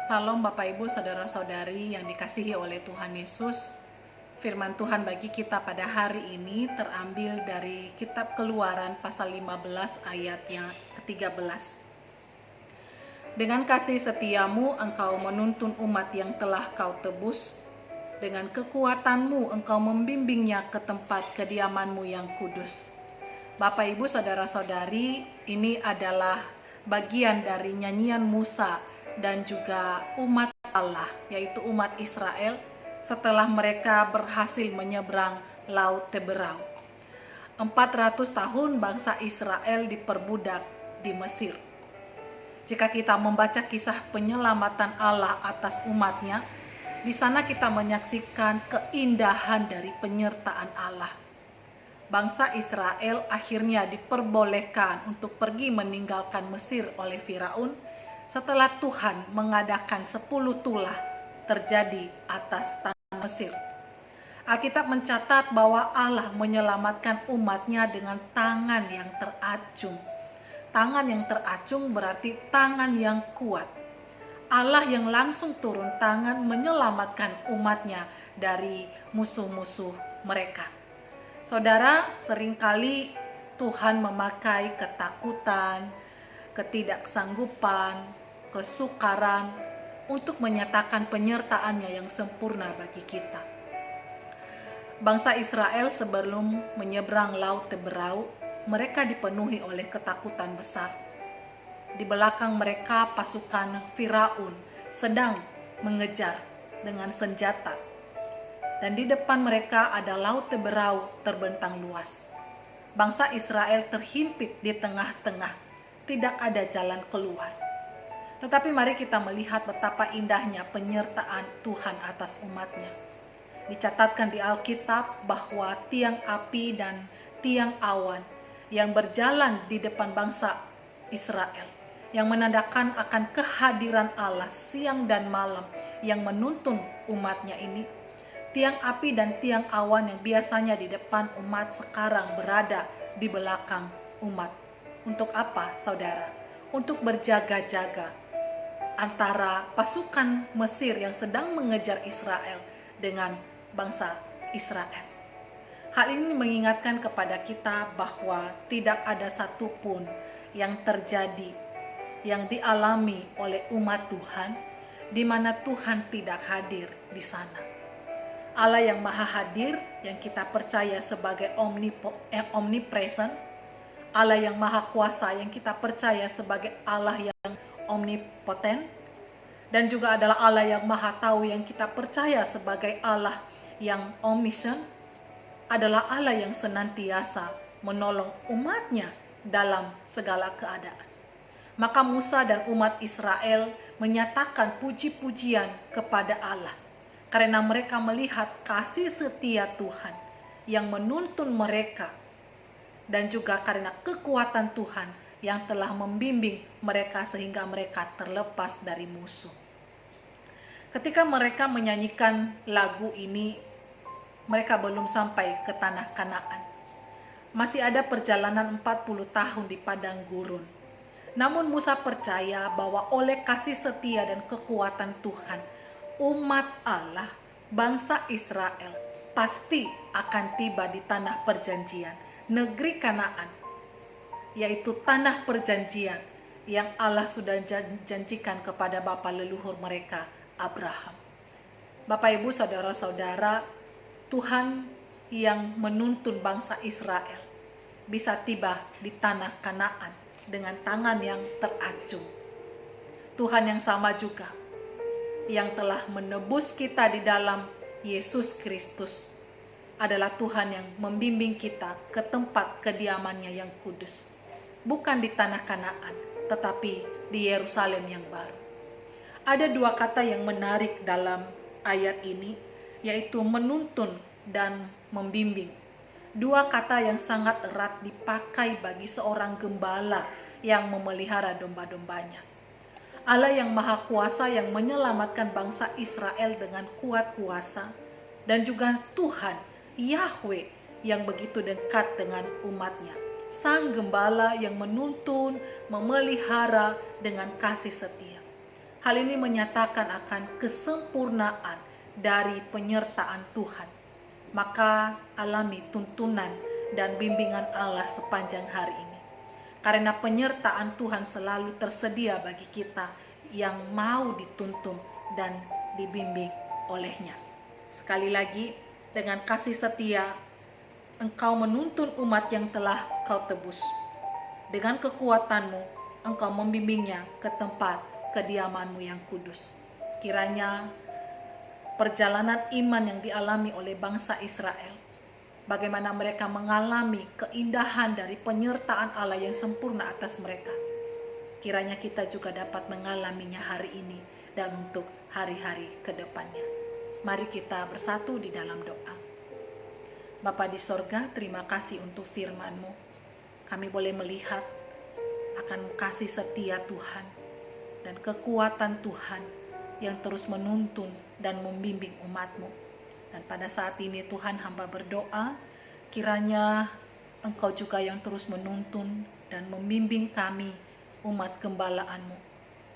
Salam Bapak Ibu Saudara-saudari yang dikasihi oleh Tuhan Yesus. Firman Tuhan bagi kita pada hari ini terambil dari kitab Keluaran pasal 15 ayat yang ke-13. Dengan kasih setiamu engkau menuntun umat yang telah kau tebus. Dengan kekuatanmu engkau membimbingnya ke tempat kediamanmu yang kudus. Bapak Ibu Saudara-saudari, ini adalah bagian dari nyanyian Musa dan juga umat Allah, yaitu umat Israel, setelah mereka berhasil menyeberang Laut Teberau. 400 tahun bangsa Israel diperbudak di Mesir. Jika kita membaca kisah penyelamatan Allah atas umatnya, di sana kita menyaksikan keindahan dari penyertaan Allah. Bangsa Israel akhirnya diperbolehkan untuk pergi meninggalkan Mesir oleh Firaun setelah Tuhan mengadakan 10 tulah terjadi atas tanah Mesir. Alkitab mencatat bahwa Allah menyelamatkan umatnya dengan tangan yang teracung. Tangan yang teracung berarti tangan yang kuat. Allah yang langsung turun tangan menyelamatkan umatnya dari musuh-musuh mereka. Saudara, seringkali Tuhan memakai ketakutan, ketidaksanggupan, kesukaran untuk menyatakan penyertaannya yang sempurna bagi kita. Bangsa Israel sebelum menyeberang Laut Teberau, mereka dipenuhi oleh ketakutan besar. Di belakang mereka pasukan Firaun sedang mengejar dengan senjata. Dan di depan mereka ada Laut Teberau terbentang luas. Bangsa Israel terhimpit di tengah-tengah, tidak ada jalan keluar. Tetapi mari kita melihat betapa indahnya penyertaan Tuhan atas umatnya. Dicatatkan di Alkitab bahwa tiang api dan tiang awan yang berjalan di depan bangsa Israel, yang menandakan akan kehadiran Allah siang dan malam yang menuntun umatnya ini. Tiang api dan tiang awan yang biasanya di depan umat sekarang berada di belakang umat. Untuk apa, saudara? Untuk berjaga-jaga antara pasukan Mesir yang sedang mengejar Israel dengan bangsa Israel. Hal ini mengingatkan kepada kita bahwa tidak ada satupun yang terjadi, yang dialami oleh umat Tuhan, di mana Tuhan tidak hadir di sana. Allah yang maha hadir, yang kita percaya sebagai omnipresent, Allah yang maha kuasa, yang kita percaya sebagai Allah yang omnipoten, dan juga adalah Allah yang maha tahu, yang kita percaya sebagai Allah yang omniscient, adalah Allah yang senantiasa menolong umatnya dalam segala keadaan. Maka Musa dan umat Israel menyatakan puji-pujian kepada Allah, karena mereka melihat kasih setia Tuhan yang menuntun mereka, dan juga karena kekuatan Tuhan yang telah membimbing mereka sehingga mereka terlepas dari musuh. Ketika mereka menyanyikan lagu ini, mereka belum sampai ke tanah Kanaan. Masih ada perjalanan 40 tahun di padang gurun. Namun Musa percaya bahwa oleh kasih setia dan kekuatan Tuhan, umat Allah, bangsa Israel, pasti akan tiba di tanah perjanjian, negeri Kanaan, yaitu tanah perjanjian yang Allah sudah janjikan kepada bapa leluhur mereka, Abraham. Bapak Ibu Saudara-saudara, Tuhan yang menuntun bangsa Israel bisa tiba di tanah Kanaan dengan tangan yang teracung. Tuhan yang sama juga yang telah menebus kita di dalam Yesus Kristus adalah Tuhan yang membimbing kita ke tempat kediamannya yang kudus. Bukan di tanah Kanaan, tetapi di Yerusalem yang baru. Ada dua kata yang menarik dalam ayat ini, yaitu menuntun dan membimbing. Dua kata yang sangat erat dipakai bagi seorang gembala yang memelihara domba-dombanya. Allah yang maha kuasa yang menyelamatkan bangsa Israel dengan kuat kuasa, dan juga Tuhan, Yahweh, yang begitu dekat dengan umatnya. Sang gembala yang menuntun, memelihara dengan kasih setia. Hal ini menyatakan akan kesempurnaan dari penyertaan Tuhan. Maka alami tuntunan dan bimbingan Allah sepanjang hari ini. Karena penyertaan Tuhan selalu tersedia bagi kita yang mau dituntun dan dibimbing olehnya. Sekali lagi, dengan kasih setia, Engkau menuntun umat yang telah Kau tebus. Dengan kekuatanmu, Engkau membimbingnya ke tempat kediamanmu yang kudus. Kiranya perjalanan iman yang dialami oleh bangsa Israel, bagaimana mereka mengalami keindahan dari penyertaan Allah yang sempurna atas mereka, kiranya kita juga dapat mengalaminya hari ini dan untuk hari-hari ke depannya. Mari kita bersatu di dalam doa. Bapa di sorga, terima kasih untuk firman-Mu. Kami boleh melihat akan kasih setia Tuhan dan kekuatan Tuhan yang terus menuntun dan membimbing umat-Mu. Dan pada saat ini Tuhan, hamba berdoa, kiranya Engkau juga yang terus menuntun dan membimbing kami, umat gembala-Mu.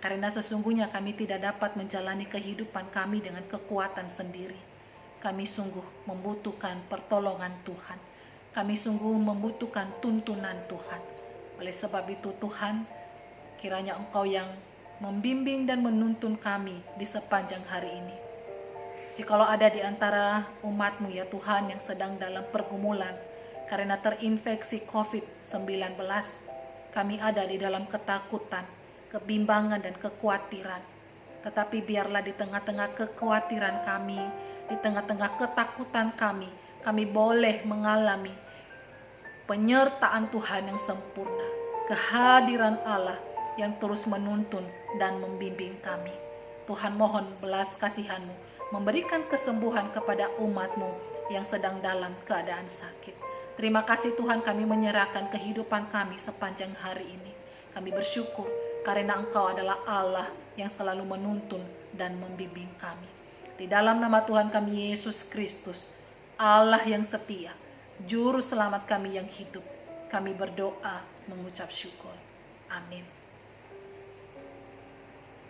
Karena sesungguhnya kami tidak dapat menjalani kehidupan kami dengan kekuatan sendiri. Kami sungguh membutuhkan pertolongan Tuhan. Kami sungguh membutuhkan tuntunan Tuhan. Oleh sebab itu Tuhan, kiranya Engkau yang membimbing dan menuntun kami di sepanjang hari ini. Jikalau ada di antara umat-Mu ya Tuhan yang sedang dalam pergumulan karena terinfeksi COVID-19, kami ada di dalam ketakutan, kebimbangan dan kekhawatiran. Tetapi biarlah di tengah-tengah kekhawatiran kami, di tengah-tengah ketakutan kami boleh mengalami penyertaan Tuhan yang sempurna, kehadiran Allah yang terus menuntun dan membimbing kami. Tuhan, mohon belas kasihan-Mu, memberikan kesembuhan kepada umat-Mu yang sedang dalam keadaan sakit. Terima kasih Tuhan, kami menyerahkan kehidupan kami sepanjang hari ini. Kami bersyukur karena Engkau adalah Allah yang selalu menuntun dan membimbing kami. Di dalam nama Tuhan kami Yesus Kristus, Allah yang setia, Juru Selamat kami yang hidup, kami berdoa mengucap syukur. Amin.